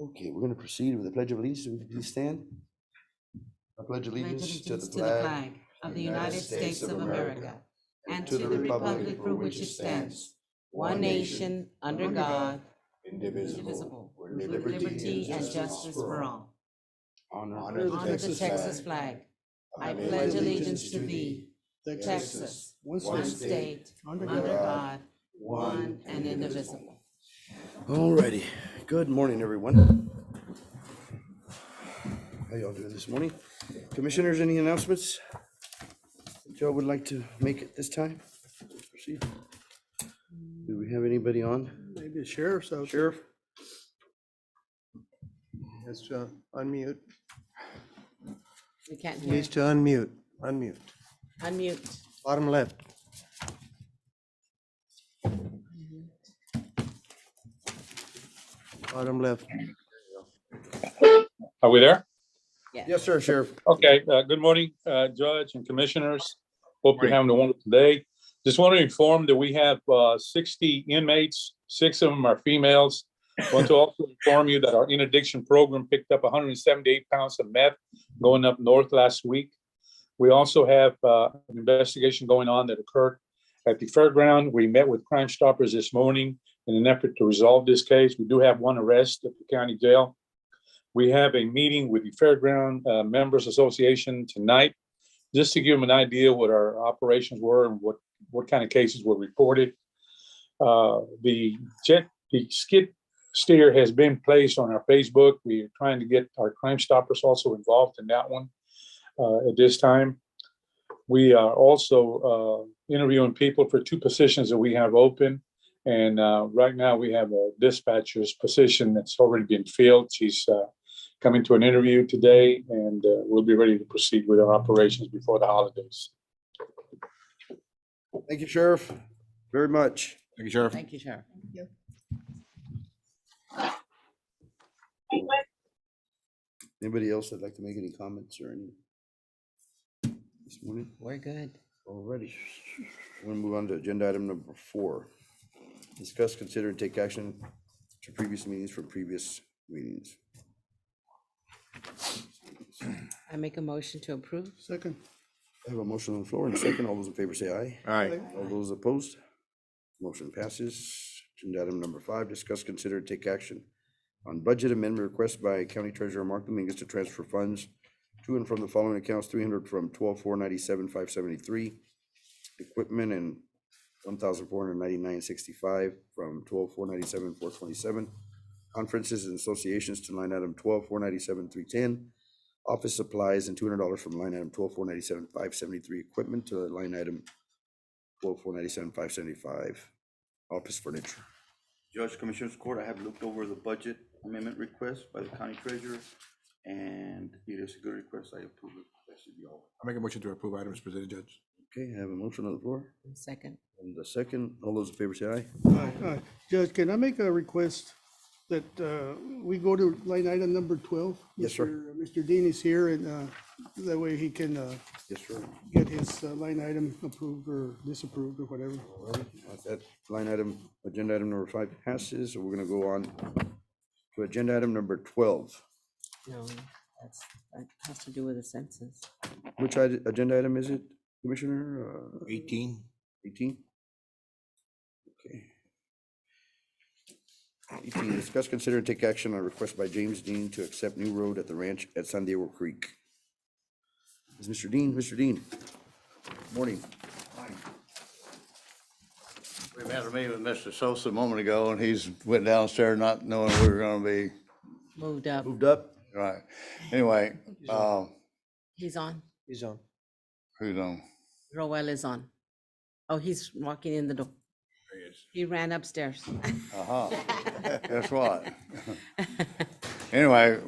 Okay, we're going to proceed with the Pledge of Allegiance. Would you please stand? I pledge allegiance to the flag of the United States of America and to the republic for which it stands, one nation, under God, indivisible, with liberty and justice for all. Honor Honor the Texas flag. I pledge allegiance to thee, Texas, one state, under God, one and indivisible. All righty. Good morning, everyone. How y'all doing this morning? Commissioners, any announcements that y'all would like to make at this time? Let's proceed. Do we have anybody on? Maybe the sheriff's out. Sheriff? Has to unmute. We can't hear. Needs to unmute. Unmute. Unmute. Bottom left. Bottom left. Are we there? Yes, sir, Sheriff. Okay, good morning, Judge and Commissioners. Hope you're Morning. having a wonderful day. Just want to inform that we have 60 inmates, 6 of them are females. Want to also inform you that our interdiction program picked up 178 pounds of meth going up north last week. We also have an investigation going on that occurred at the Fairground. We met with Crime Stoppers this morning in an effort to resolve this case. We do have one arrest at the county jail. We have a meeting with the Fairground Members Association tonight, just to give them an idea what our operations were and what kind of cases were reported. The skid steer has been placed on our Facebook. We are trying to get our Crime Stoppers also involved in that one at this time. We are also interviewing people for 2 positions that we have open. And right now we have a dispatcher's position that's already been filled. She's coming to an interview today, and we'll be ready to proceed with our operations before the holidays. Thank you, Sheriff, very much. Thank you, Sheriff. Thank you, Sheriff. Anybody else that'd like to make any comments or any this morning? We're good. Alrighty. We're gonna move on to agenda item number 4. Discuss, consider, and take action to previous meetings from previous meetings. I make a motion to approve. Second. I have a motion on the floor and a second. All those in favor say aye. All right. All those opposed? Motion passes. Agenda item number 5, discuss, consider, and take action on budget amendment request by County Treasurer Mark Dominguez to transfer funds to and from the following accounts: 300 from 12,497,573, equipment, and 1,499.65 from 12,497,427, conferences and associations to line item 12,497,310, office supplies, and $200 from line item 12,497,573, equipment to line item 12,497,575, office furniture. Judge, Commissioners Court, I have looked over the budget amendment request by the county treasurer, and it is a good request. I approve it. That should be all. I make a motion to approve items presented, Judge. Okay, I have a motion on the floor. Second. And the second, all those in favor say aye. Aye. Judge, can I make a request that we go to line item number 12? Yes, sir. Mr. Dean is here, and that way he can Yes, sir. get his line item approved or disapproved or whatever. That line item, agenda item number 5 passes, so we're gonna go on to agenda item number 12. No, that has to do with the census. Which agenda item is it, Commissioner? 18. 18? Okay. 18, discuss, consider, and take action on a request by James Dean to accept new road at the ranch at San Diego Creek. Is Mr. Dean? Mr. Dean, morning. We had a meeting with Mr. Sosa a moment ago, and he's went downstairs not knowing we were gonna be, Moved up. Moved up? right. Anyway, He's on. He's on. who's on? Roel is on. Oh, he's walking in the door. There he is. He ran upstairs. Guess what? Anyway,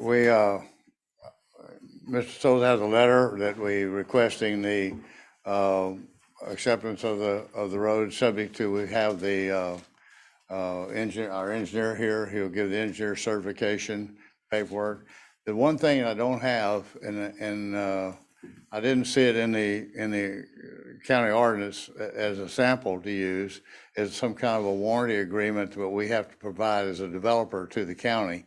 Mr. Sosa has a letter that we requesting the, acceptance of the road, subject to we have the, our engineer here. He'll give the engineer certification paperwork. The one thing I don't have, and I didn't see it in the county ordinance as a sample to use is some kind of a warranty agreement that we have to provide as a developer to the county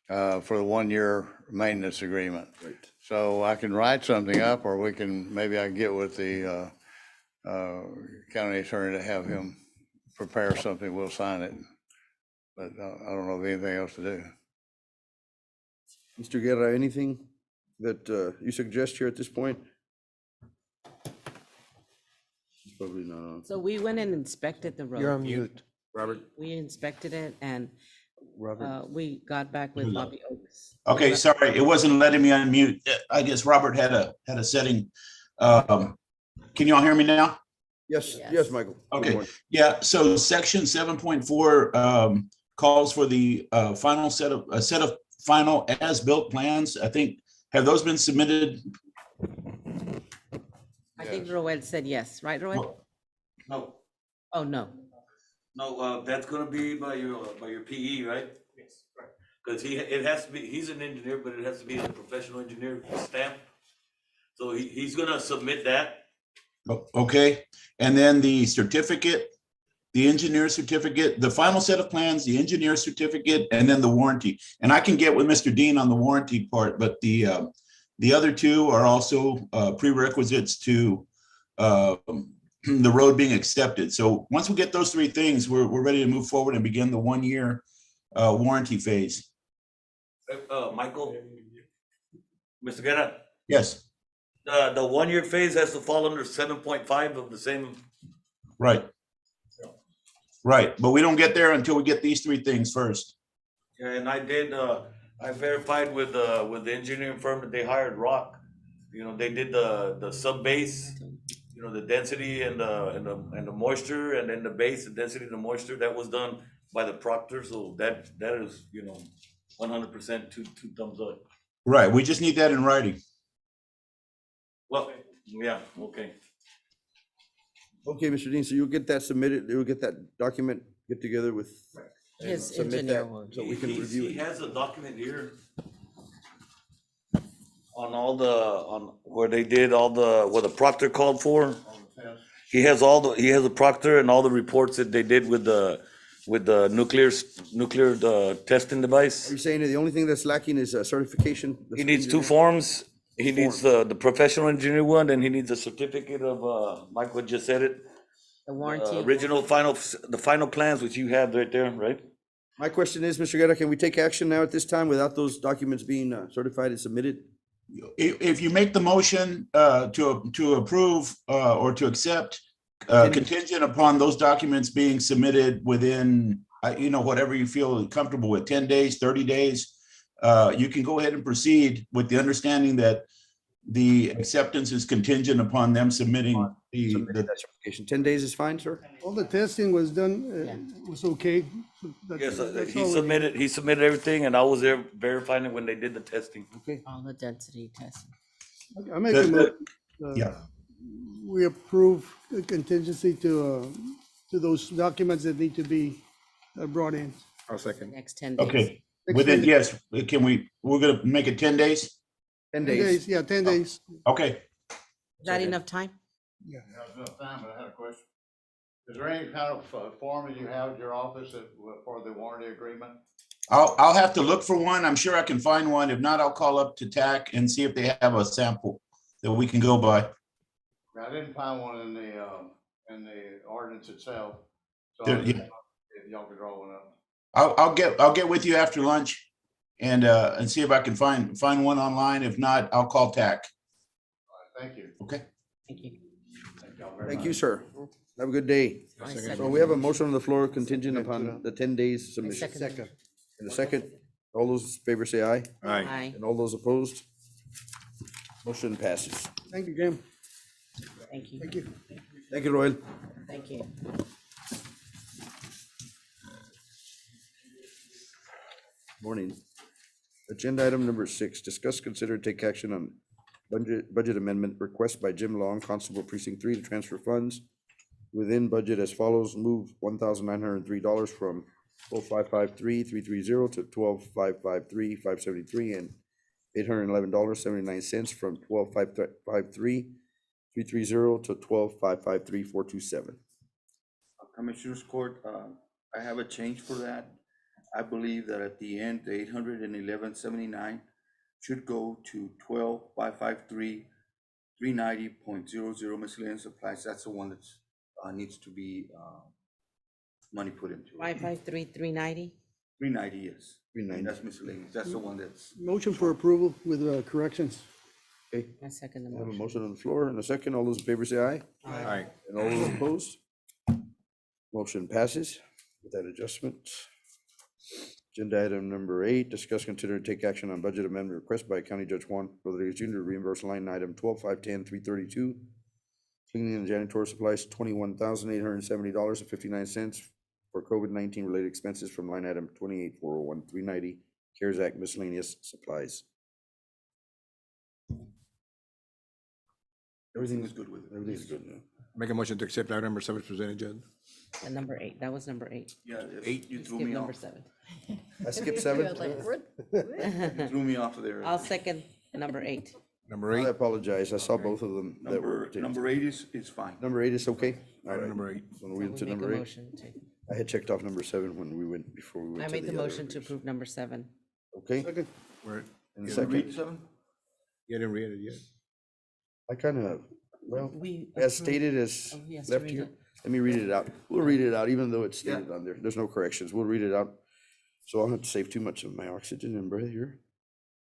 for the 1-year maintenance agreement. Right. So I can write something up, or maybe I can get with the county attorney to have him prepare something, we'll sign it. But I don't know of anything else to do. Mr. Guerra, anything that you suggest here at this point? He's probably not on. So we went and inspected the road. You're on mute. Robert? We inspected it and Robert? we got back with Bobby Oaks. Okay, sorry, it wasn't letting me unmute. I guess Robert had a setting. Can you all hear me now? Yes, Yes. yes, Michael. Good Okay, morning. yeah, so section 7.4 calls for the final set of final as-built plans. I think, have those been submitted? I think Roel said yes, right, Roel? No, Oh, no. no, that's gonna be by your PE, right? Yes. Cause it has to be, he's an engineer, but it has to be a professional engineer stamp. So he's gonna submit that. Okay, and then the certificate, the engineer certificate, the final set of plans, the engineer certificate, and then the warranty. And I can get with Mr. Dean on the warranty part, but the other two are also prerequisites to the road being accepted. So once we get those three things, we're ready to move forward and begin the 1-year warranty phase. Michael? Mr. Guerra, Yes, the 1-year phase has to fall under 7.5 of the same. right. Right, but we don't get there until we get these three things first. And I did, I verified with the engineering firm that they hired Rock. You know, they did the sub base, you know, the density and the moisture, and then the base, the density and the moisture, that was done by the proctor. So that is, you know, 100% two thumbs up. Right, we just need that in writing. Well, yeah, okay. Okay, Mr. Dean, so you'll get that submitted, you'll get that document, get together with. and His submit engineer that will. So we can review He it. has a document here on where they did all what the proctor called for. He has a proctor and all the reports that they did with the nuclear testing Are device. you saying that the only thing that's lacking is a certification? He needs 2 forms. He needs the professional engineer one, and he needs a certificate of, Michael just said it. The warranty. Original the final plans, which you have right there, right? My question is, Mr. Guerra, can we take action now at this time without those documents being certified and submitted? If you make the motion to approve or to accept, contingent upon those documents being submitted within, whatever you feel comfortable with, 10 days, 30 days, you can go ahead and proceed with the understanding that the acceptance is contingent upon them submitting Submitted that certification. 10 days is fine, sir? All the testing was done, was okay. Yes, That's he all we- submitted everything, and I was there verifying it when they did the testing. Okay. All the density testing. I make a motion. Yeah. We approve the contingency to those documents that need to be brought in. I'll second. Next 10 days. Okay, within, yes, we're gonna make it 10 days? 10 10 days. days, yeah, 10 days. Okay, Is that enough time? Yeah, there's enough time, but I had a question. Is there any kind of form that you have at your office for the warranty agreement? I'll have to look for one. I'm sure I can find one. If not, I'll call up to TAC and see if they have a sample that we can go by. I didn't find one in the ordinance itself. So There- I yeah. didn't know if y'all could draw one up. I'll get with you after lunch and see if I can find one online. If not, I'll call TAC. All right, thank you. Okay. Thank you. Thank y'all very Thank much. you, sir. Have a good day. I So second. we have a motion on the floor contingent upon the 10 days submission. Second. In a second, all those in favor say aye, Aye. Aye. and all those opposed? Motion passes. Thank you, Jim. Thank you. Thank you. Thank you, Roel. Thank you. Morning. Agenda item number 6, discuss, consider, take action on budget amendment request by Jim Long, Constable Precinct 3, to transfer funds within budget as follows. Move $1,903 from 12553-330 to 12553-573, and $811.79 from 12553 330 to 12,553,427. Commissioners Court, I have a change for that. I believe that at the end, the 811.79 should go to 12,553,390.00 miscellaneous supplies. That's the one that's, needs to be, money put into it. 553,390. 390, yes. 390. That's miscellaneous. That's the one that's, Motion for approval with corrections. Okay, I second the I have a motion. motion on the floor and a second. All those in favor say aye. Aye. And all those opposed? Motion passes with that adjustment. Agenda item number 8, discuss, consider, and take action on budget amendment request by County Judge Juan Rodriguez Jr. to reimburse line item 12,510,332. Cleaning and janitorial supplies, $21,870.59 for COVID-19 related expenses from line item 28,401,390, CARES Act miscellaneous supplies. everything is good with it. Everything's good now. Make a motion to accept item number 7 is presented, Judge. And number 8, that was number 8. Yeah, yes, 8. you threw Skip me number off. 7. I skipped 7. You threw me off of there. I'll second number 8. Number I 8. apologize. I saw both of them that were. Number 8 is fine. Number 8 is okay? All Item right. number 8. So we went to We make a number 8. motion to, I had checked off number 7 when we went, before we went I to made the other motion to areas. approve number 7. Okay, Second. Where, and You wanna read second, 7? you didn't read it yet. I kind of, well, We as approved- stated as Oh, he has to left read here. it. Let me read it out. We'll read it out, even though it's Yeah. stated on there. There's no corrections. We'll read it out. So I'll have to save too much of my oxygen and breath here.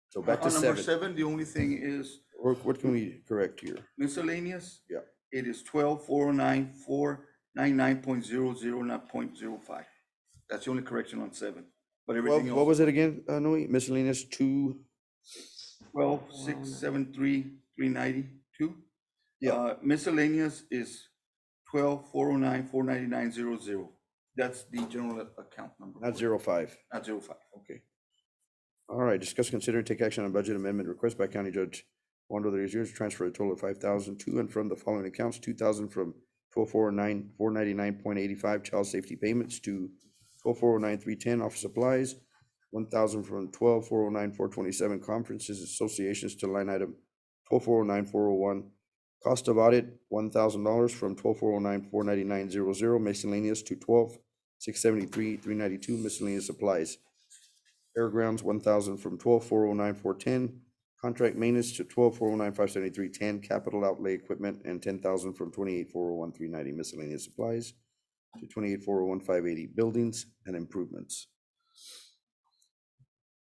So back to On number 7. 7, the only thing is Or what can we correct here? miscellaneous. Yeah. It is 12,409,499.00, not .05. That's the only correction on 7. But Well, everything what else, was it again, Noe? Miscellaneous 2? 12,673,392. Yeah. Miscellaneous is 12,409,499.00. That's the general account number. Not 05. Not 05. Okay. All right, discuss, consider, and take action on budget amendment request by County Judge Juan Rodriguez Jr. to transfer a total of 5,000 to and from the following accounts: 2,000 from 12,499.85 child safety payments to 12,409,310 office supplies, 1,000 from 12,409,427 conferences, associations to line item 12,409,401. Cost of audit, $1,000 from 12,409,499.00 miscellaneous to 12,673,392 miscellaneous supplies. Fairgrounds, 1,000 from 12,409,410, contract maintenance to 12,409,573.10, capital outlay equipment, and 10,000 from 28,401,390 miscellaneous supplies to 28,401,580 buildings and improvements.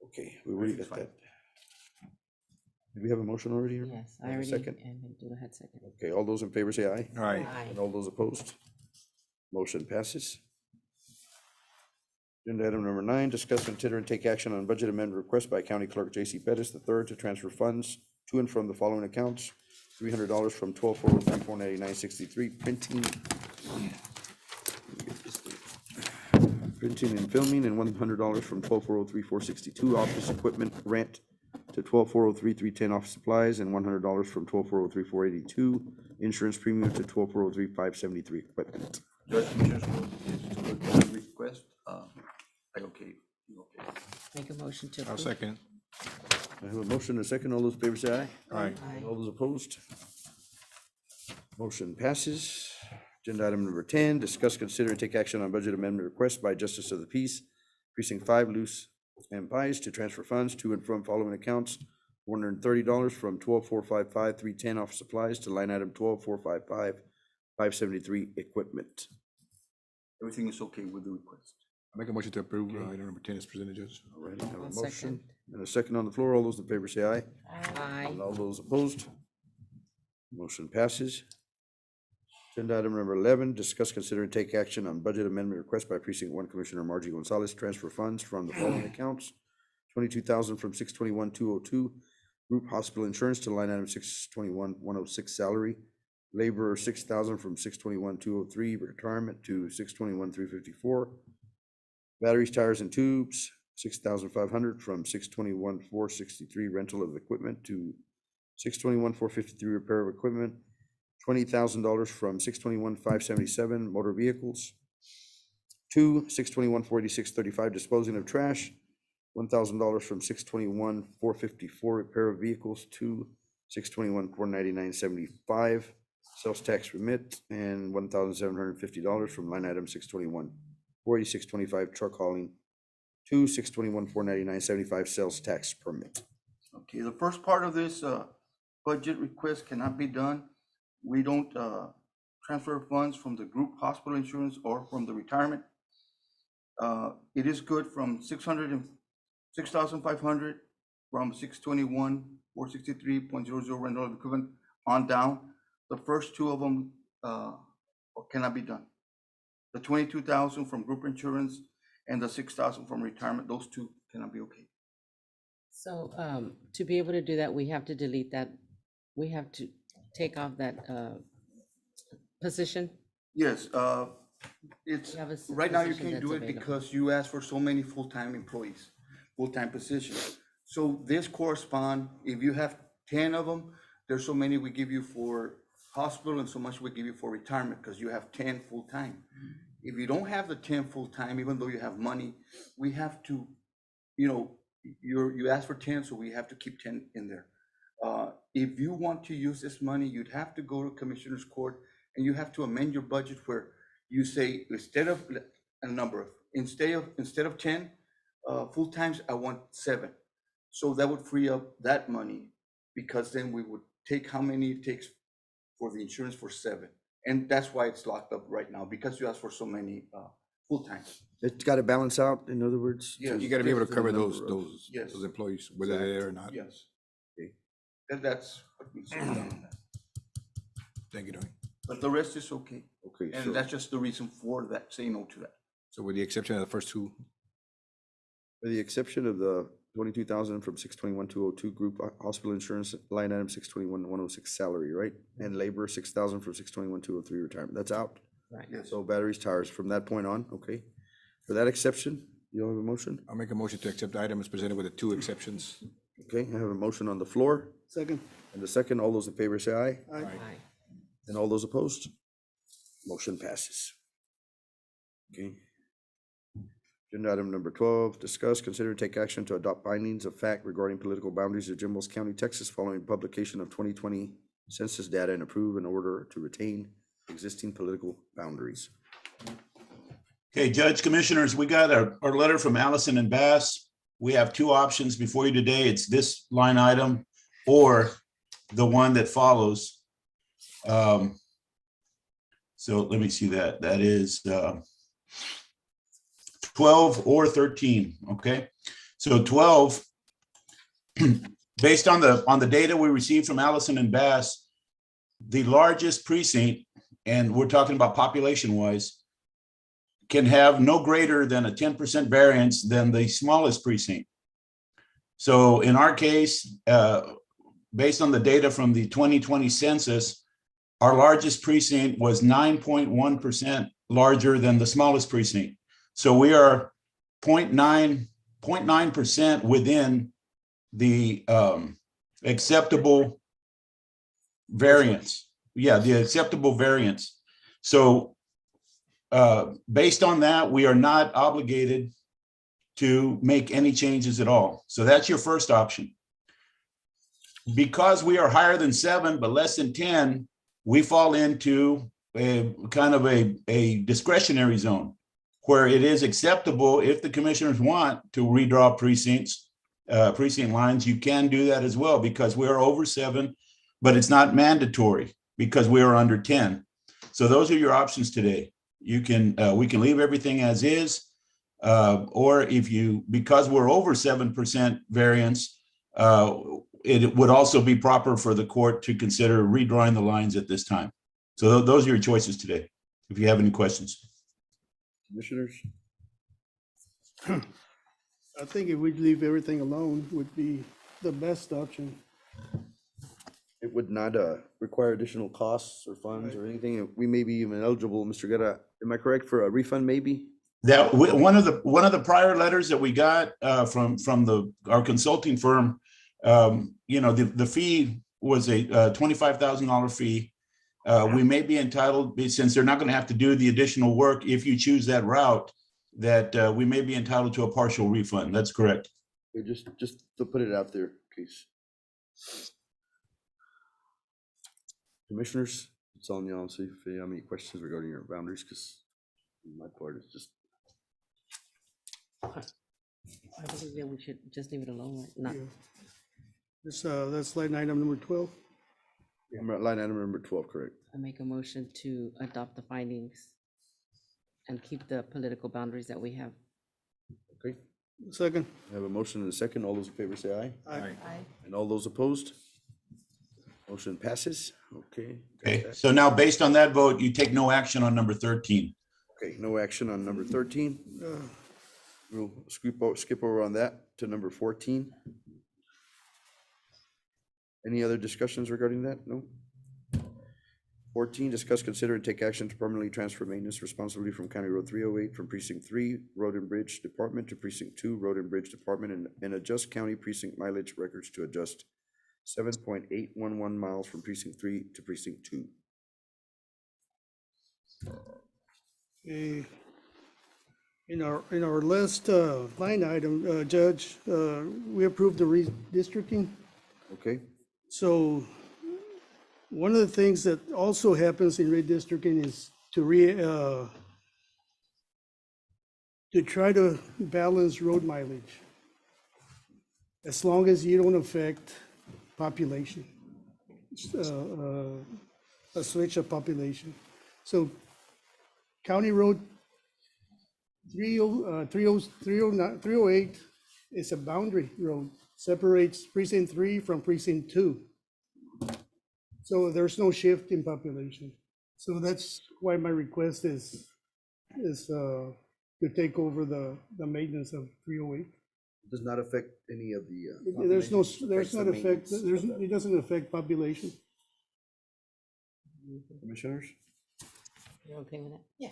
Okay, we already got that. Do we have a motion already here? Yes, I Have a already, second? and do the head second. Okay, all those in favor say aye. Aye. And all those opposed? Motion passes. Agenda item number 9, discuss, consider, and take action on budget amendment request by County Clerk J.C. Pettis III to transfer funds to and from the following accounts: $300 from 12,403,499.63 printing and filming, and $100 from 12,403,462 office equipment rent to 12,403,310 office supplies, and $100 from 12,403,482 insurance premium to 12,403,573 equipment. Judge, Commissioners, it's a request. Like, okay, okay. Make a motion to I'll approve. second. I have a motion and a second. All those in favor say aye. Aye. Aye. All those opposed? Motion passes. Agenda item number 10, discuss, consider, and take action on budget amendment request by Justice of the Peace, Precinct 5, Luz and Pies, to transfer funds to and from following accounts: $130 from 12,455,310 office supplies to line item 12,455,573 equipment. Everything is okay with the request. I make a motion to approve item number 10 is presented, Judge. All right, I have a I'll motion second. and a second on the floor. All those in favor say aye. Aye. And all those opposed? Motion passes. Agenda item number 11, discuss, consider, and take action on budget amendment request by Precinct 1 Commissioner Margie Gonzalez, transfer funds from the following accounts: $22,000 from 621,202 group hospital insurance to line item 621,106 salary, labor 6,000 from 621,203 retirement to 621,354, batteries, tires, and tubes 6,500 from 621,463 rental of equipment to 621,453 repair of equipment, $20,000 from 621,577 motor vehicles to 621,486.35 disposing of trash, $1,000 from 621,454 repair of vehicles to 621,499.75 sales tax remit, and $1,750 from line item 621, 48625 truck hauling to 621, 499.75 sales tax permit. Okay, the first part of this budget request cannot be done. We don't transfer funds from the group hospital insurance or from the retirement. It is good from 6,500 from 621, 463.00 rental equivalent on down. The first two of them cannot be done. The 22,000 from group insurance and the 6,000 from retirement, those two cannot be okay. So, to be able to do that, we have to delete that, we have to take off that, position. Yes, it's, We have a right now you position can't do that's it available. because you asked for so many full-time employees, full-time positions. So this correspond, if you have 10 of them, there's so many we give you for hospital and so much we give you for retirement, because you have 10 full-time. If you don't have the 10 full-time, even though you have money, we have to, you know, you asked for 10, so we have to keep 10 in there. If you want to use this money, you'd have to go to Commissioner's Court and you have to amend your budget where you say, instead of a number, instead of 10 full-times, I want 7. So that would free up that money, because then we would take how many it takes for the insurance for 7. And that's why it's locked up right now, because you asked for so many full-times. It's got to balance out, in other words? Yes. You gotta be able to the cover number those, of- those, Yes. those employees, whether they're there or not. Yes. Okay. And that's what we said on that. Thank you, Tony. But the rest is okay. Okay, so, And that's just the reason for that, saying no to that. So with the exception of the first two, with the exception of the 22,000 from 621,202 group hospital insurance, line item 621,106 salary, right? And labor, 6,000 from 621,203 retirement. That's out. Right. Yes. So batteries, tires from that point on, okay? For that exception, you have a motion? I'll make a motion to accept the items presented with the 2 exceptions. Okay, I have a motion on the floor. Second. And the second, all those in favor say aye. Aye. Aye. And all those opposed? Motion passes. Okay. Agenda item number 12, discuss, consider, take action to adopt findings of fact regarding political boundaries of Jim Wells County, Texas, following publication of 2020 census data, and approve in order to retain existing political boundaries. Okay, Judge, Commissioners, we got our letter from Allison and Bass. We have 2 options before you today. It's this line item or the one that follows. So let me see that. That is 12 or 13, okay? So 12, based on the data we received from Allison and Bass, the largest precinct, and we're talking about population-wise, can have no greater than a 10% variance than the smallest precinct. So in our case, based on the data from the 2020 census, our largest precinct was 9.1% larger than the smallest precinct. So we are 0.9% within the acceptable variance. Yeah, the acceptable variance. So based on that, we are not obligated to make any changes at all. So that's your first option. Because we are higher than 7, but less than 10, we fall into a kind of a discretionary zone where it is acceptable if the commissioners want to redraw precincts, precinct lines, you can do that as well because we are over 7, but it's not mandatory because we are under 10. So those are your options today. You can, we can leave everything as is, or if you, because we're over 7% variance, it would also be proper for the court to consider redrawing the lines at this time. So those are your choices today, if you have any questions. Commissioners? I think if we leave everything alone would be the best option. It would not require additional costs or funds or anything. We may be even eligible, Mr. Guerra, am I correct, for a refund maybe? That one of the prior letters that we got from our consulting firm, you know, the fee was a $25,000 fee. We may be entitled, since they're not going to have to do the additional work if you choose that route, that we may be entitled to a partial refund. That's correct. Okay, just to put it out there, please. Commissioners, It's on y'all, see if you have any questions regarding your boundaries, because my part is just, I believe that we should just leave it alone, right? Not, Yeah. That's line item number 12. I'm at line item number 12, correct? I make a motion to adopt the findings and keep the political boundaries that we have. Okay, Second. I have a motion and a second. All those in favor say aye. Aye. And all those opposed? Motion passes. Okay. got Okay, that. so now based on that vote, you take no action on number 13. Okay, no action on number 13. Uh, We'll skip over on that to number 14. Any other discussions regarding that? No? 14, discuss, consider, and take action to permanently transfer maintenance responsibility from County Road 308 from Precinct 3 Road and Bridge Department to Precinct 2 Road and Bridge Department and adjust county precinct mileage records to adjust 7.811 miles from Precinct 3 to Precinct 2. In our last line item, Judge, we approved the redistricting. Okay? So one of the things that also happens in redistricting is to try to balance road mileage, as long as you don't affect population, a switch of population. So County Road 308 is a boundary road, separates precinct 3 from precinct 2. So there's no shift in population. So that's why my request is to take over the maintenance of 308. Does not affect any of the. There's Affects the not affect, maintenance. it doesn't affect population. Commissioners? You're okay with that? Yeah.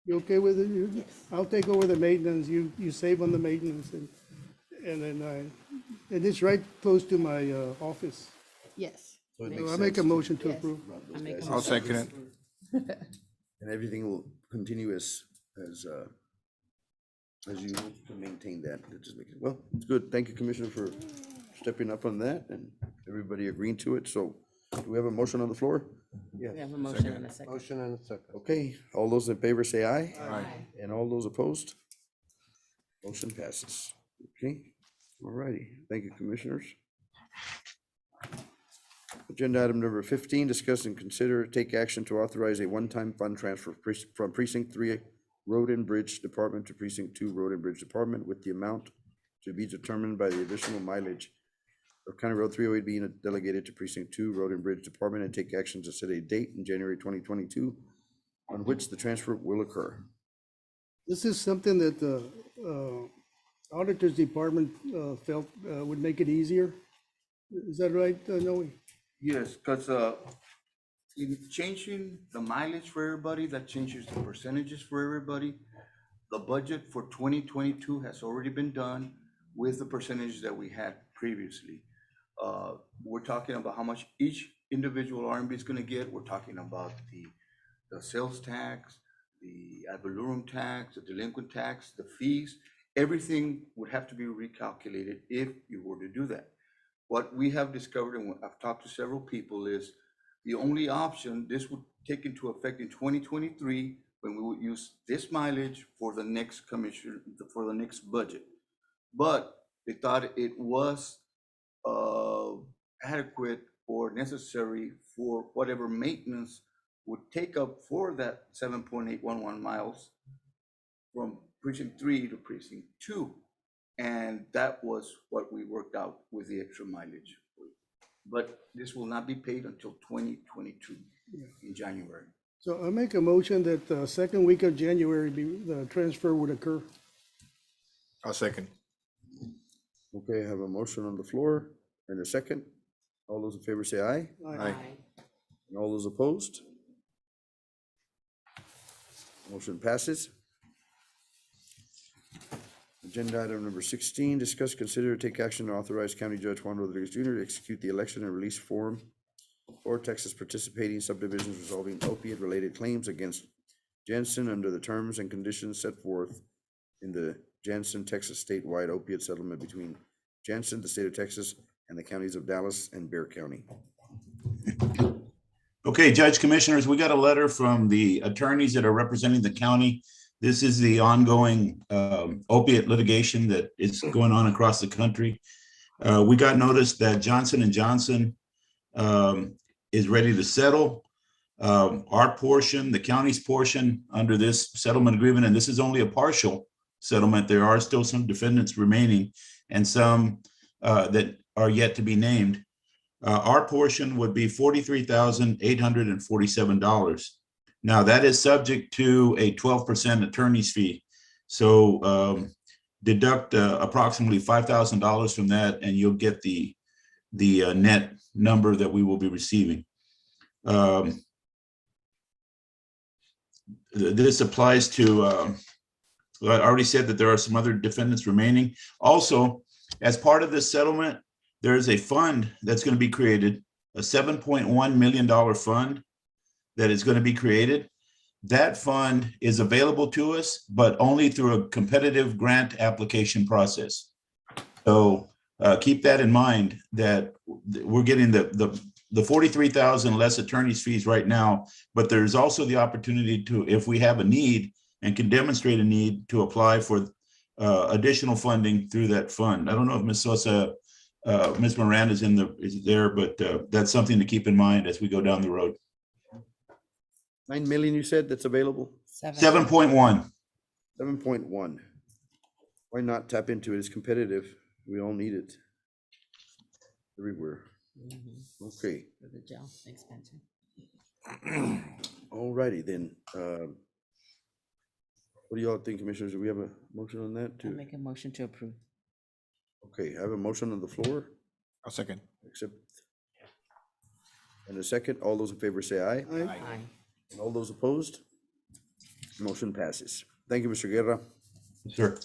You okay with it? I'll take over the maintenance, you save on the maintenance, and then and it's right close to my office. Yes. So it So makes I make a sense. motion to Yes. approve. I make a I'll motion. second it. And everything will continue as you can maintain that. It just makes it, well, it's good. Thank you, Commissioner, for stepping up on that and everybody agreeing to it. So do we have a motion on the floor? We have a motion and a second. Motion and a second. Okay, all those in favor say aye. Aye. And all those opposed? Motion passes. Okay, all righty. Thank you, Commissioners. Agenda item number 15, discuss and consider, take action to authorize a one-time fund transfer from Precinct 3 Road and Bridge Department to Precinct 2 Road and Bridge Department with the amount to be determined by the additional mileage of County Road 308 being delegated to Precinct 2 Road and Bridge Department, and take action to set a date in January 2022 on which the transfer will occur. This is something that the Auditor's Department felt would make it easier. Is that right, Noe? Yes, because in changing the mileage for everybody, that changes the percentages for everybody. The budget for 2022 has already been done with the percentages that we had previously. We're talking about how much each individual RMB is going to get. We're talking about the sales tax, the ad valorem tax, the delinquent tax, the fees. Everything would have to be recalculated if you were to do that. What we have discovered, and I've talked to several people, is the only option, this would take into effect in 2023, when we would use this mileage for the next commission, for the next budget. But they thought it was adequate or necessary for whatever maintenance would take up for that 7.811 miles from precinct 3 to precinct 2. And that was what we worked out with the extra mileage. But this will not be paid until 2022 in January. So I make a motion that the second week of January, the transfer would occur. I'll second. Okay, I have a motion on the floor and a second. All those in favor say aye. Aye. And all those opposed? Motion passes. Agenda item number 16, discuss, consider, take action to authorize County Judge Juan Rodriguez Jr. to execute the election and release form for Texas participating subdivisions resolving opiate-related claims against Jansen under the terms and conditions set forth in the Jansen, Texas statewide opiate settlement between Jansen, the state of Texas, and the counties of Dallas and Bexar County. Okay, Judge Commissioners, we got a letter from the attorneys that are representing the county. This is the ongoing opiate litigation that is going on across the country. We got notice that Johnson & Johnson is ready to settle. Our portion, the county's portion under this settlement agreement, and this is only a partial settlement. There are still some defendants remaining and some that are yet to be named. Our portion would be $43,847. Now that is subject to a 12% attorney's fee. So deduct approximately $5,000 from that, and you'll get the net number that we will be receiving. This applies to, I already said that there are some other defendants remaining. Also, as part of this settlement, there is a fund that's going to be created, a $7.1 million fund that is going to be created. That fund is available to us, but only through a competitive grant application process. So keep that in mind, that we're getting the 43,000 less attorney's fees right now, but there's also the opportunity to, if we have a need and can demonstrate a need, to apply for additional funding through that fund. I don't know if Ms. Sosa, Ms. Miranda is there, but that's something to keep in mind as we go down the road. 9 million, you said, that's available? 7.1. 7.1. Why not tap into it? It's competitive. We all need it everywhere. Okay. For the jail expenses. All righty then. What do y'all think, Commissioners? Do we have a motion on that I too? make a motion to approve. Okay, I have a motion on the floor. I'll second. Accept. And a second. All those in favor say aye. Aye. And all those opposed? Motion passes. Thank you, Mr. Guerra. Sure.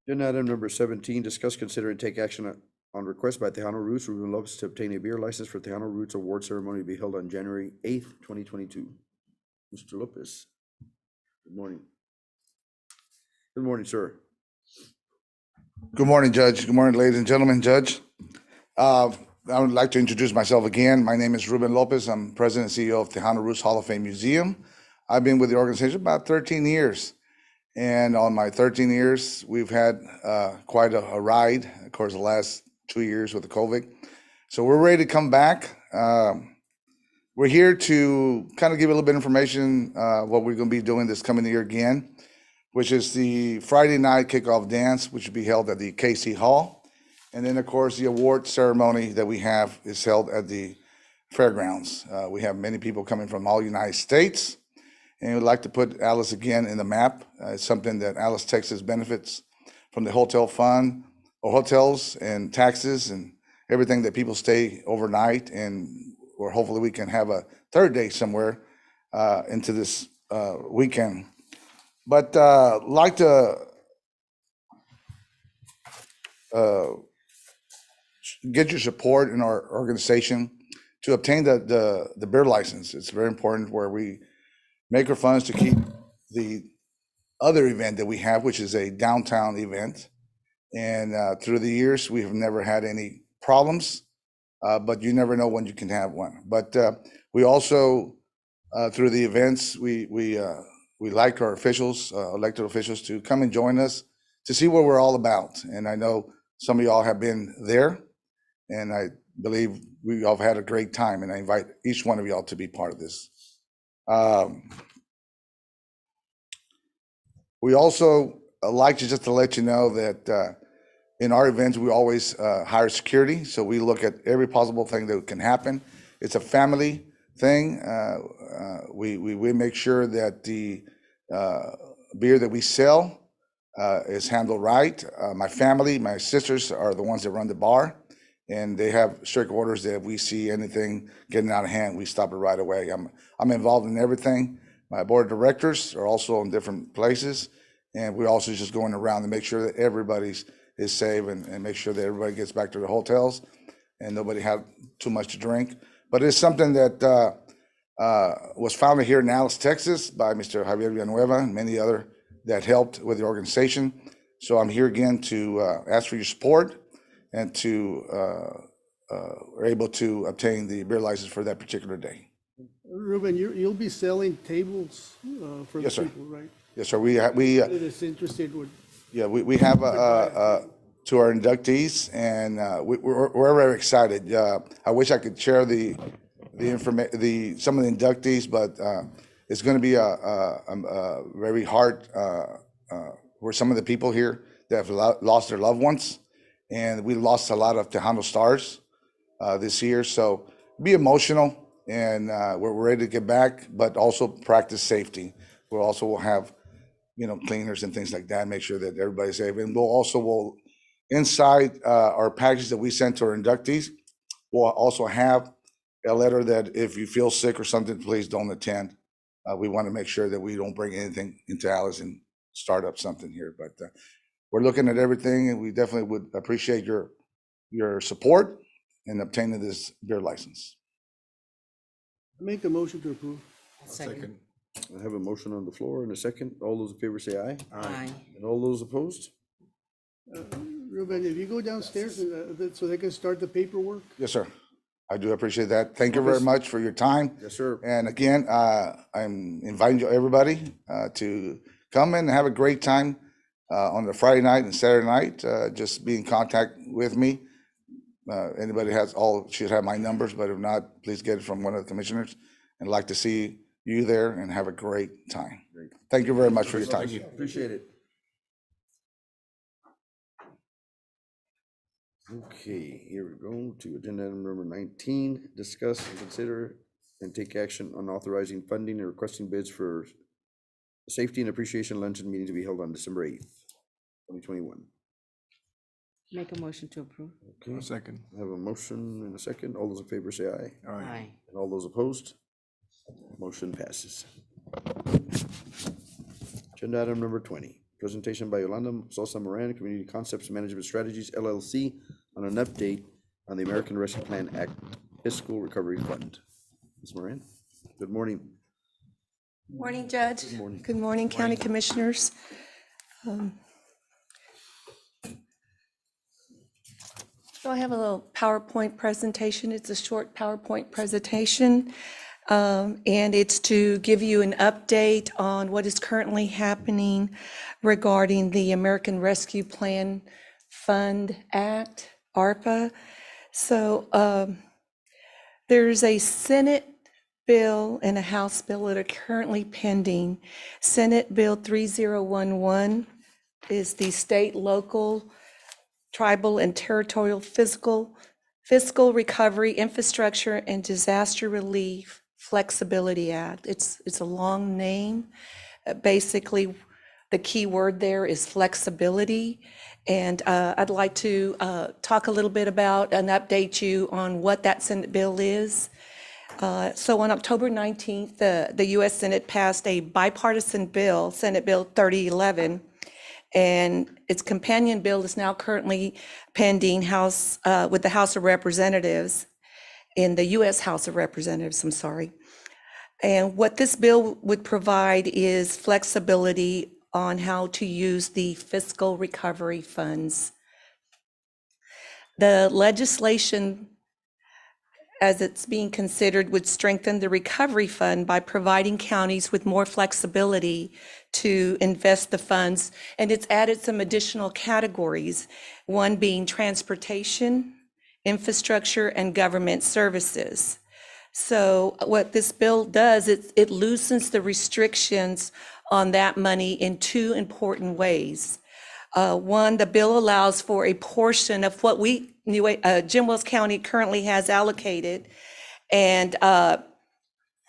Agenda item number 17, discuss, consider, and take action on request by Tejano Roots, Ruben Lopez, to obtain a beer license for Tejano Roots Award Ceremony to be held on January 8th, 2022. Mr. Lopez. Good morning. Good morning, sir. Good morning, Judge. Good morning, ladies and gentlemen, Judge. I would like to introduce myself again. My name is Ruben Lopez. I'm President and CEO of Tejano Roots Hall of Fame Museum. I've been with the organization about 13 years. And on my 13 years, we've had quite a ride, of course, the last 2 years with the COVID. So we're ready to come back. We're here to kind of give a little bit of information, what we're going to be doing this coming year again, which is the Friday night kickoff dance, which will be held at the KC Hall. And then, of course, the award ceremony that we have is held at the Fairgrounds. We have many people coming from all United States. And we'd like to put Alice again in the map. It's something that Alice, Texas benefits from the hotel fund, or hotels and taxes and everything that people stay overnight, and or hopefully we can have a third day somewhere into this weekend. But like to get your support in our organization to obtain the beer license. It's very important, where we make our funds to keep the other event that we have, which is a downtown event. And through the years, we have never had any problems, but you never know when you can have one. But we also, through the events, we like our officials, elected officials, to come and join us to see what we're all about. And I know some of y'all have been there, and I believe we all have had a great time, and I invite each one of y'all to be part of this. We also like to just to let you know that in our events, we always hire security. So we look at every possible thing that can happen. It's a family thing. We make sure that the beer that we sell is handled right. My family, my sisters are the ones that run the bar, and they have strict orders that if we see anything getting out of hand, we stop it right away. I'm involved in everything. My board of directors are also in different places, and we're also just going around to make sure that everybody's is safe, and make sure that everybody gets back to their hotels and nobody had too much to drink. But it's something that was founded here in Alice, Texas by Mr. Javier Villanueva and many other that helped with the organization. So I'm here again to ask for your support and to are able to obtain the beer license for that particular day. Ruben, you'll be selling tables for the Yes, sir. people, right? Yes, sir. We That is interested would, yeah, we have to our inductees, and we're very excited. I wish I could share the some of the inductees, but it's going to be a very hard for some of the people here that have lost their loved ones, and we lost a lot of Tejano stars this year. So be emotional, and we're ready to get back, but also practice safety. We'll also have cleaners and things like that, make sure that everybody's safe. And will inside our package that we send to our inductees, we'll also have a letter that if you feel sick or something, please don't attend. We want to make sure that we don't bring anything into Alice and start up something here. But we're looking at everything, and we definitely would appreciate your support in obtaining this beer license. make a motion to approve. Second. I have a motion on the floor and a second. All those in favor say aye. Aye. And all those opposed? Ruben, if you go downstairs so they can start the paperwork. Yes, sir. I do appreciate that. Thank you very much for your time. Yes, sir. And again, I'm inviting everybody to come in and have a great time on the Friday night and Saturday night. Just be in contact with me. Anybody should have my numbers, but if not, please get it from one of the commissioners. And I'd like to see you there and have a great time. Thank you very much for your time. Appreciate it. Okay, here we go to agenda item number 19, discuss and consider and take action on authorizing funding and requesting bids for safety and appreciation luncheon meeting to be held on December 8th, 2021. Make a motion to approve. Okay, Second. I have a motion and a second. All those in favor say aye. Aye. And all those opposed? Motion passes. Agenda item number 20, presentation by Yolanda Sosa Moran, Community Concepts Management Strategies LLC, on an update on the American Rescue Plan Act Fiscal Recovery Fund. Ms. Moran, good morning. Morning, Judge. Good morning. Good morning, County Commissioners. So I have a little PowerPoint presentation. It's a short PowerPoint presentation. And it's to give you an update on what is currently happening regarding the American Rescue Plan Fund Act, ARPA. So there's a Senate bill and a House bill that are currently pending. Senate Bill 3011 is the state, local, tribal, and territorial fiscal recovery, infrastructure, and disaster relief Flexibility Act. It's a long name. Basically, the key word there is flexibility. And I'd like to talk a little bit about and update you on what that Senate bill is. So on October 19th, the U.S. Senate passed a bipartisan bill, Senate Bill 3011, and its companion bill is now currently pending with the House of Representatives, in the U.S. House of Representatives, I'm sorry. And what this bill would provide is flexibility on how to use the fiscal recovery funds. The legislation, as it's being considered, would strengthen the recovery fund by providing counties with more flexibility to invest the funds. And it's added some additional categories, one being transportation, infrastructure, and government services. So what this bill does, it loosens the restrictions on that money in two important ways. One, the bill allows for a portion of what Jim Wells County currently has allocated, and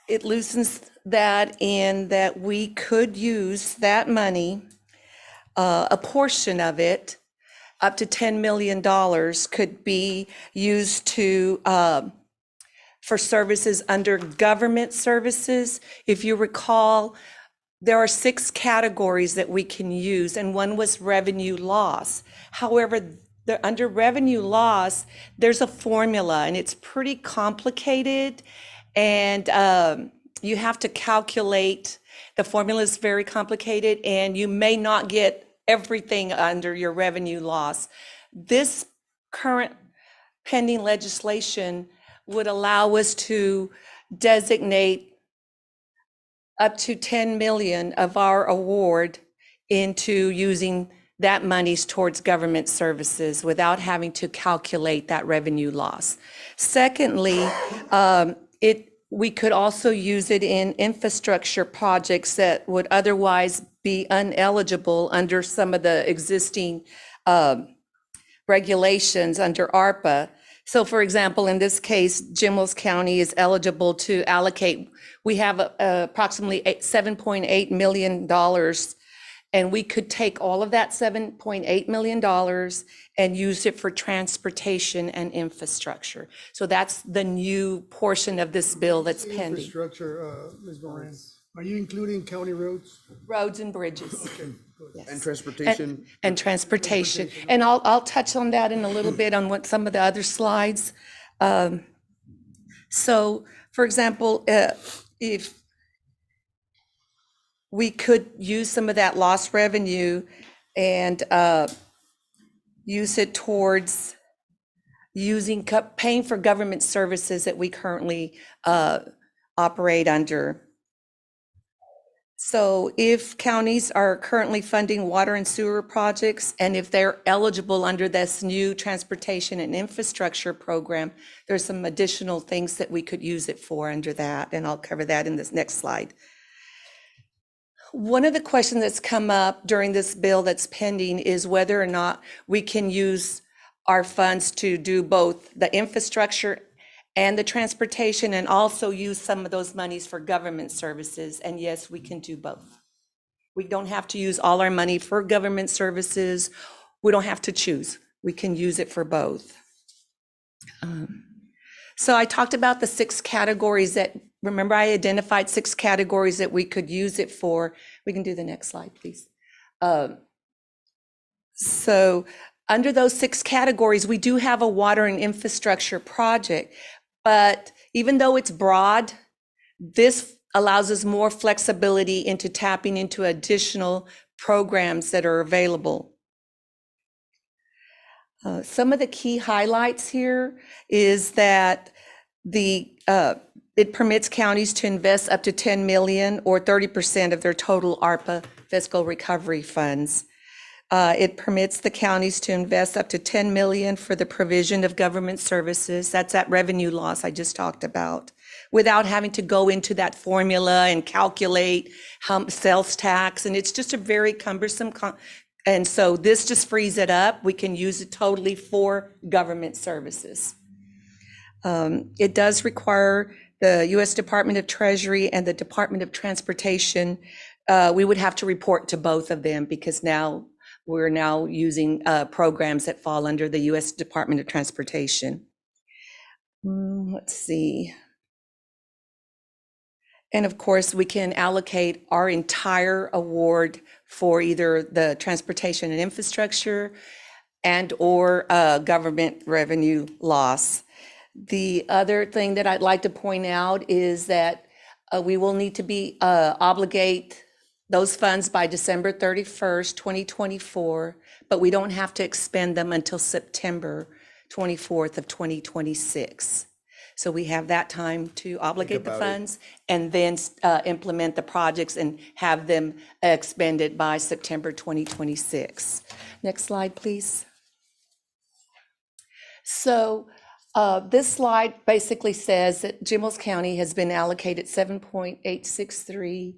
it loosens that in that we could use that money, a portion of it, up to $10 million could be used for services under government services. If you recall, there are 6 categories that we can use, and one was revenue loss. However, under revenue loss, there's a formula, and it's pretty complicated, and you have to calculate. The formula is very complicated, and you may not get everything under your revenue loss. This current pending legislation would allow us to designate up to 10 million of our award into using that monies towards government services without having to calculate that revenue loss. Secondly, we could also use it in infrastructure projects that would otherwise be ineligible under some of the existing regulations under ARPA. So for example, in this case, Jim Wells County is eligible to allocate, we have approximately $7.8 million, and we could take all of that $7.8 million and use it for transportation and infrastructure. So that's the new portion of this bill that's pending. Infrastructure, Ms. Moran, are you including county roads? Roads and bridges. And Yes. transportation, And transportation. And I'll touch on that in a little bit on what some of the other slides. So, for example, if we could use some of that lost revenue and use it towards paying for government services that we currently operate under. So if counties are currently funding water and sewer projects, and if they're eligible under this new transportation and infrastructure program, there's some additional things that we could use it for under that, and I'll cover that in this next slide. One of the questions that's come up during this bill that's pending is whether or not we can use our funds to do both the infrastructure and the transportation, and also use some of those monies for government services. And yes, we can do both. We don't have to use all our money for government services. We don't have to choose. We can use it for both. So I talked about the 6 categories that, remember I identified 6 categories that we could use it for. We can do the next slide, please. So under those 6 categories, we do have a water and infrastructure project. But even though it's broad, this allows us more flexibility into tapping into additional programs that are available. Some of the key highlights here is that it permits counties to invest up to 10 million or 30% of their total ARPA fiscal recovery funds. It permits the counties to invest up to 10 million for the provision of government services. That's that revenue loss I just talked about, without having to go into that formula and calculate sales tax. And it's just a very cumbersome, and so this just frees it up. We can use it totally for government services. It does require the U.S. Department of Treasury and the Department of Transportation. We would have to report to both of them because we're now using programs that fall under the U.S. Department of Transportation. Let's see. And of course, we can allocate our entire award for either the transportation and infrastructure and or government revenue loss. The other thing that I'd like to point out is that we will need to obligate those funds by December 31st, 2024, but we don't have to expend them until September 24th of 2026. So we have that time to obligate the funds and then implement the projects and have them expended by September 2026. Next slide, please. So this slide basically says that Jim Wells County has been allocated 7.863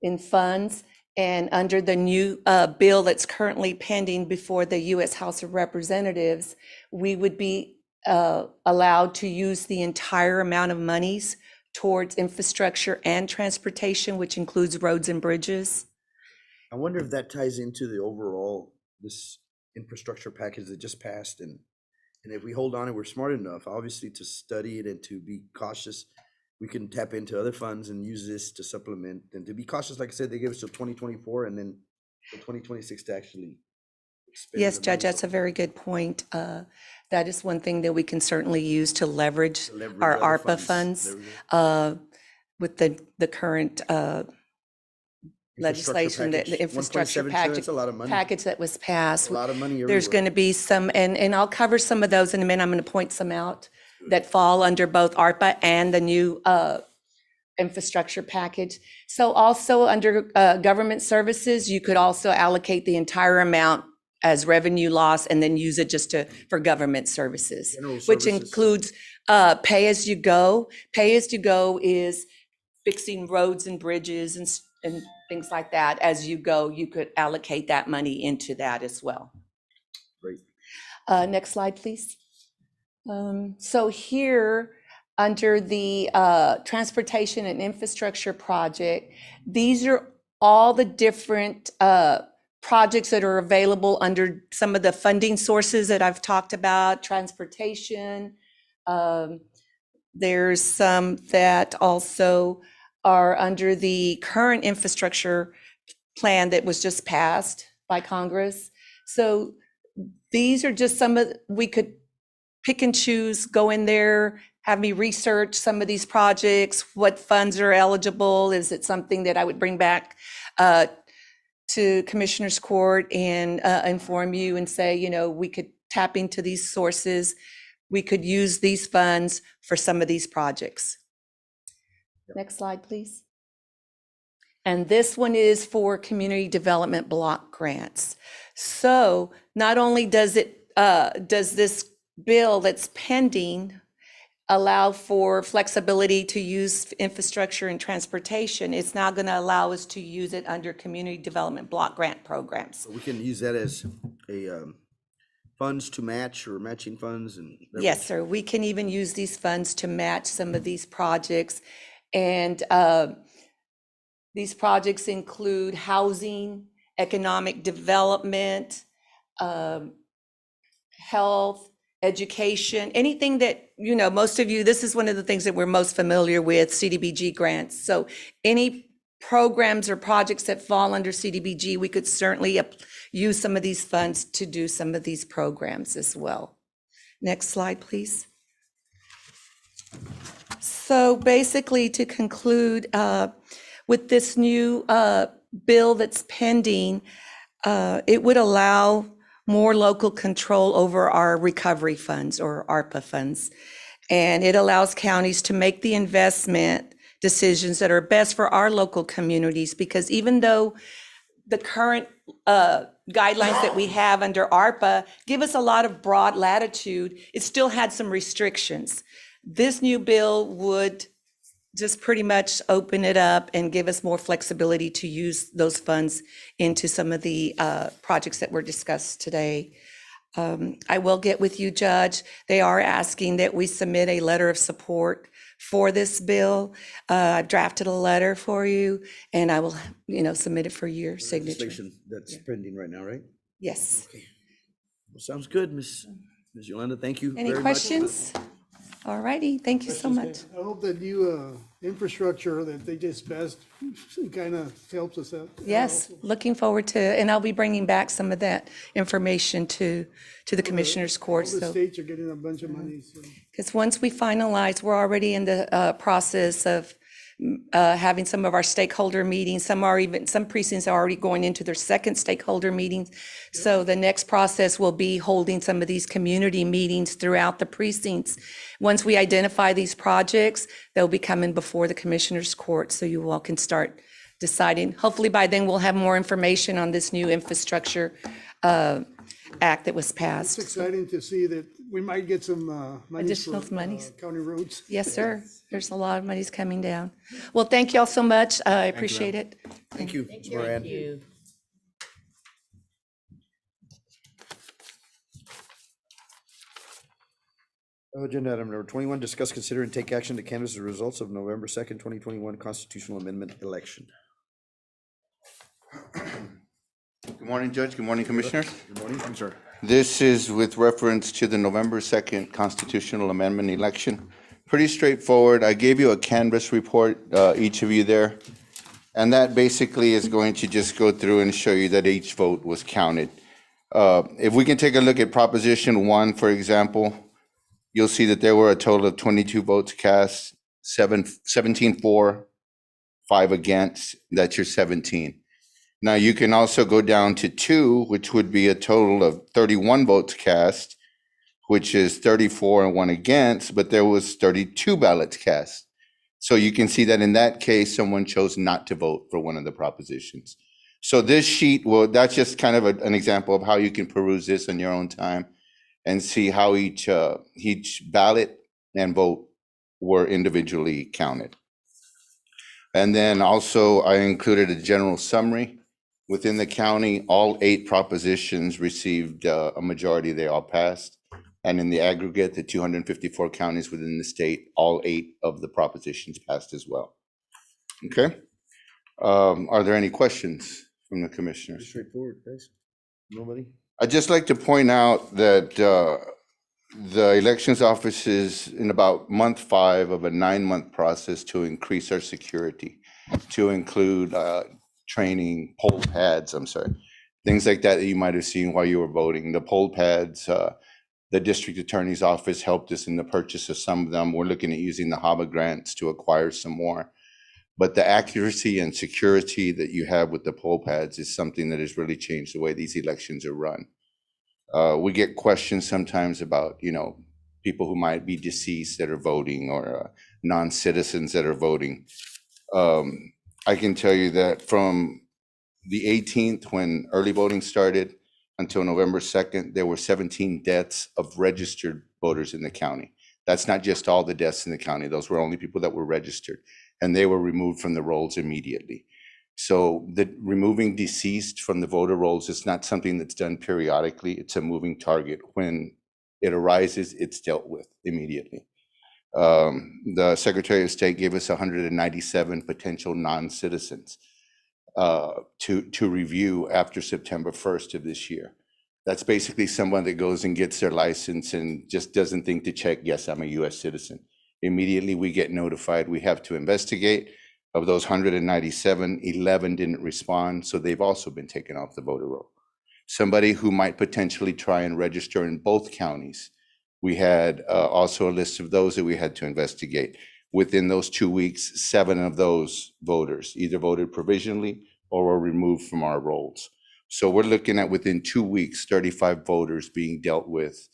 in funds, and under the new bill that's currently pending before the U.S. House of Representatives, we would be allowed to use the entire amount of monies towards infrastructure and transportation, which includes roads and bridges. I wonder if that ties into the overall, this infrastructure package that just passed, and if we hold on and we're smart enough, obviously, to study it and to be cautious, we can tap into other funds and use this to supplement and to be cautious. Like I said, they gave us till 2024 and then till 2026 to actually expend. Yes, the Judge, money. that's a very good point. That is one thing that we can certainly use to leverage Leverage our other ARPA funds There we go. with the current legislation, that the infrastructure 1.7 trillion, package. that's a lot of money. Package that was passed. A lot of money There's everywhere. going to be some, and I'll cover some of those in a minute. I'm going to point some out that fall under both ARPA and the new infrastructure package. So also under government services, you could also allocate the entire amount as revenue loss and then use it just for government services, General which services. includes pay as you go. Pay as you go is fixing roads and bridges and things like that. As you go, you could allocate that money into that as well. Great. Next slide, please. So here, under the transportation and infrastructure project, these are all the different projects that are available under some of the funding sources that I've talked about, transportation. There's some that also are under the current infrastructure plan that was just passed by Congress. So these are just some of, we could pick and choose, go in there, have me research some of these projects, what funds are eligible. Is it something that I would bring back to Commissioner's Court and inform you and say, you know, we could tap into these sources. We could use these funds for some of these projects. Next slide, please. And this one is for community development block grants. So not only does this bill that's pending allow for flexibility to use infrastructure and transportation, it's now going to allow us to use it under community development block grant programs. So we can use that as a funds to match or matching funds and. Yes, sir. We can even use these funds to match some of these projects. And these projects include housing, economic development, health, education, anything that, you know, most of you, this is one of the things that we're most familiar with, CDBG grants. So any programs or projects that fall under CDBG, we could certainly use some of these funds to do some of these programs as well. Next slide, please. So basically, to conclude, with this new bill that's pending, it would allow more local control over our recovery funds or ARPA funds. And it allows counties to make the investment decisions that are best for our local communities, because even though the current guidelines that we have under ARPA give us a lot of broad latitude, it still had some restrictions. This new bill would just pretty much open it up and give us more flexibility to use those funds into some of the projects that were discussed today. I will get with you, Judge. They are asking that we submit a letter of support for this bill. I've drafted a letter for you, and I will, submit it for your signature. Legislation that's pending right now, right? Yes. Well, sounds good, Ms. Yolanda. Thank you Any very much. questions? All righty. Thank you so much. I hope that new infrastructure that they just passed kind of helps us out. Yes, looking forward to, and I'll be bringing back some of that information to the Commissioners Court. All the So, states are getting a bunch of money, so. because once we finalize, we're already in the process of having some of our stakeholder meetings. Some precincts are already going into their second stakeholder meetings. So the next process will be holding some of these community meetings throughout the precincts. Once we identify these projects, they'll be coming before the Commissioners Court, so you all can start deciding. Hopefully by then we'll have more information on this new infrastructure act that was It's passed. exciting to see that we might get some monies Additional for monies. county roads. Yes, sir. There's a lot of monies coming down. Well, thank you all so much. I appreciate it. Thank you, Ms. Moran. Agenda item number 21, discuss, consider, and take action to canvass the results of November 2nd, 2021 constitutional amendment election. Good morning, Judge. Good morning, Commissioners. Good morning, sir. This is with reference to the November 2nd constitutional amendment election. Pretty straightforward. I gave you a canvas report, each of you there. And that basically is going to just go through and show you that each vote was counted. If we can take a look at Proposition 1, for example, you'll see that there were a total of 22 votes cast, 17 for, 5 against. That's your 17. Now, you can also go down to 2, which would be a total of 31 votes cast, which is 34 and 1 against, but there was 32 ballots cast. So you can see that in that case, someone chose not to vote for one of the propositions. So this sheet, well, that's just kind of an example of how you can peruse this on your own time and see how each ballot and vote were individually counted. And then also I included a general summary. Within the county, all 8 propositions received a majority, they all passed. And in the aggregate, the 254 counties within the state, all 8 of the propositions passed as well. Okay. Are there any questions from the commissioners? Straightforward, guys. Nobody? I'd just like to point out that the elections office is in about month 5 of a 9-month process to increase our security, to include training, poll pads, things like that you might have seen while you were voting. The poll pads, the district attorney's office helped us in the purchase of some of them. We're looking at using the HABA grants to acquire some more. But the accuracy and security that you have with the poll pads is something that has really changed the way these elections are run. We get questions sometimes about, people who might be deceased that are voting or non-citizens that are voting. I can tell you that from the 18th, when early voting started, until November 2nd, there were 17 deaths of registered voters in the county. That's not just all the deaths in the county. Those were only people that were registered, and they were removed from the rolls immediately. So the removing deceased from the voter rolls is not something that's done periodically. It's a moving target. When it arises, it's dealt with immediately. The Secretary of State gave us 197 potential non-citizens to review after September 1st of this year. That's basically someone that goes and gets their license and just doesn't think to check, yes, I'm a US citizen. Immediately we get notified, we have to investigate. Of those 197, 11 didn't respond, so they've also been taken off the voter roll. Somebody who might potentially try and register in both counties, we had also a list of those that we had to investigate. Within those 2 weeks, 7 of those voters either voted provisionally or were removed from our rolls. So we're looking at within 2 weeks, 35 voters being dealt with,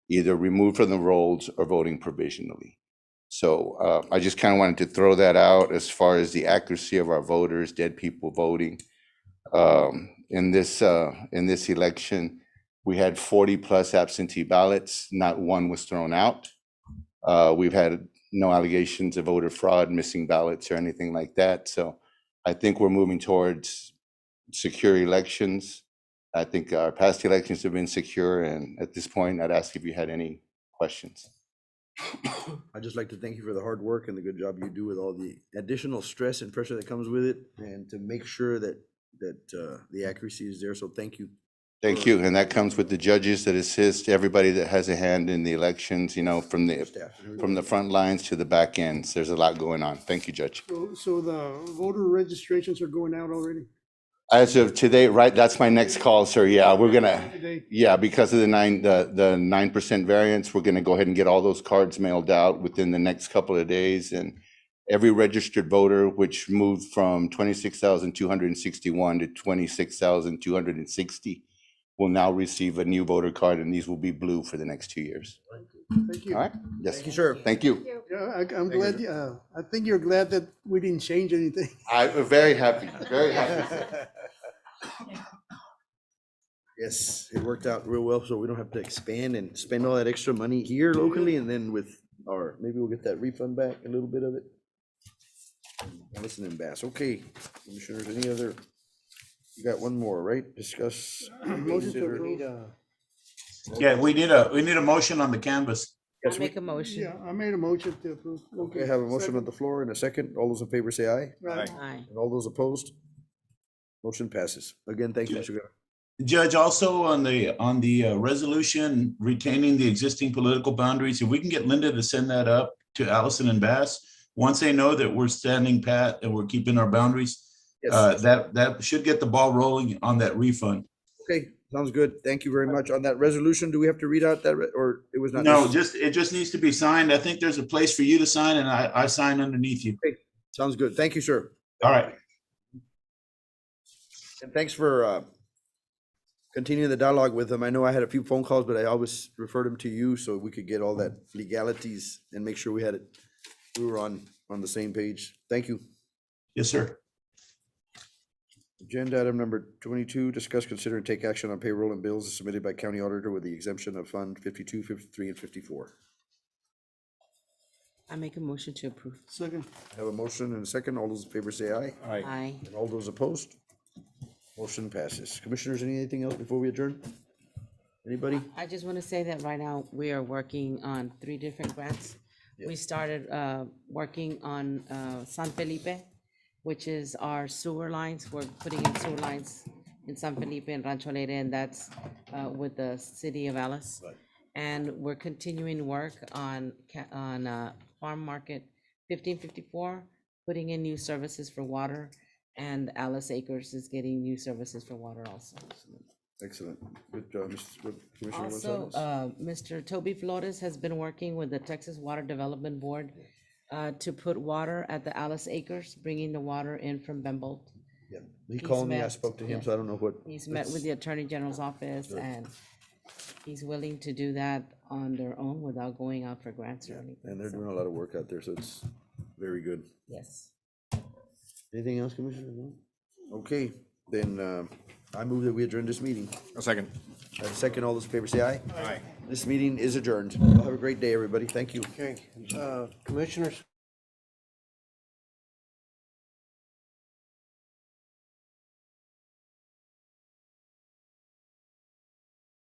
either removed from the rolls or voting provisionally. So I just kind of wanted to throw that out as far as the accuracy of our voters, dead people voting. In this election, we had 40 plus absentee ballots. Not one was thrown out. We've had no allegations of voter fraud, missing ballots, or anything like that. So I think we're moving towards secure elections. I think our past elections have been secure. And at this point, I'd ask if you had any questions. I'd just like to thank you for the hard work and the good job you do with all the additional stress and pressure that comes with it, and to make sure that the accuracy is there. So thank you. Thank you. And that comes with the judges that assist, everybody that has a hand in the elections, from the front lines to the back ends. There's a lot going on. Thank you, Judge. So the voter registrations are going out already? As of today, right, that's my next call, sir. Yeah, we're gonna, Today? because of the 9% variance, we're gonna go ahead and get all those cards mailed out within the next couple of days. And every registered voter, which moved from 26,261 to 26,260, will now receive a new voter card, and these will be blue for the next 2 years. Thank you. All right? Yes. Thank you, sir. Thank you. Yeah, I'm glad, I think you're glad that we didn't change anything. I'm very happy, very happy. Yes, it worked out real well, so we don't have to expand and spend all that extra money here locally, and then maybe we'll get that refund back, a little bit of it. Listen in Bass. Okay, commissioners, any other? You got one more, right? Discuss. Motion to approve. Yeah, we need a motion on the canvas. I'll make a motion. Yeah, I made a motion to approve. Okay, I have a motion on the floor in a second. All those in favor say aye. Right. Aye. And all those opposed? Motion passes. Again, thank you, Mr. Guerra. Judge, also on the resolution retaining the existing political boundaries, if we can get Linda to send that up to Allison and Bass, once they know that we're standing pat and we're keeping our boundaries, Yes. that should get the ball rolling on that refund. Okay, sounds good. Thank you very much. On that resolution, do we have to read out that, or it was not? No, necessary? it just needs to be signed. I think there's a place for you to sign, and I sign underneath you. Sounds good. Thank you, sir. All right. And thanks for continuing the dialogue with them. I know I had a few phone calls, but I always referred them to you so we could get all that legalities and make sure we were on the same page. Thank you. Yes, sir. Agenda item number 22, discuss, consider, and take action on payroll and bills submitted by county auditor with the exemption of Fund 52, 53, and 54. I make a motion to approve. Second. Have a motion and a second. All those in favor say aye. Aye. And all those opposed? Motion passes. Commissioners, anything else before we adjourn? Anybody? I just want to say that right now, we are working on 3 different grants. We started working on San Felipe, which is our sewer lines. We're putting in sewer lines in San Felipe and Rancho Alegre, and that's with the city of Alice. Right. And we're continuing work on Farm Market 1554, putting in new services for water, and Alice Acres is getting new services for water also. Excellent. Good job, Commissioner Also, Gonzalez. Mr. Toby Flores has been working with the Texas Water Development Board to put water at the Alice Acres, bringing the water in from Bembolt. Yeah. He called me, I met- spoke to him, yeah. so I don't know what. He's met with the Attorney General's office, and he's willing to do that on their own without going out for grants or anything. And they're so, doing a lot of work out there, so it's very good. Yes. Anything else, Commissioner? No? Okay, then I move that we adjourn this meeting. A second. At a second, all those in favor say aye. Aye. This meeting is adjourned. Have a great day, everybody. Thank you. Okay, commissioners,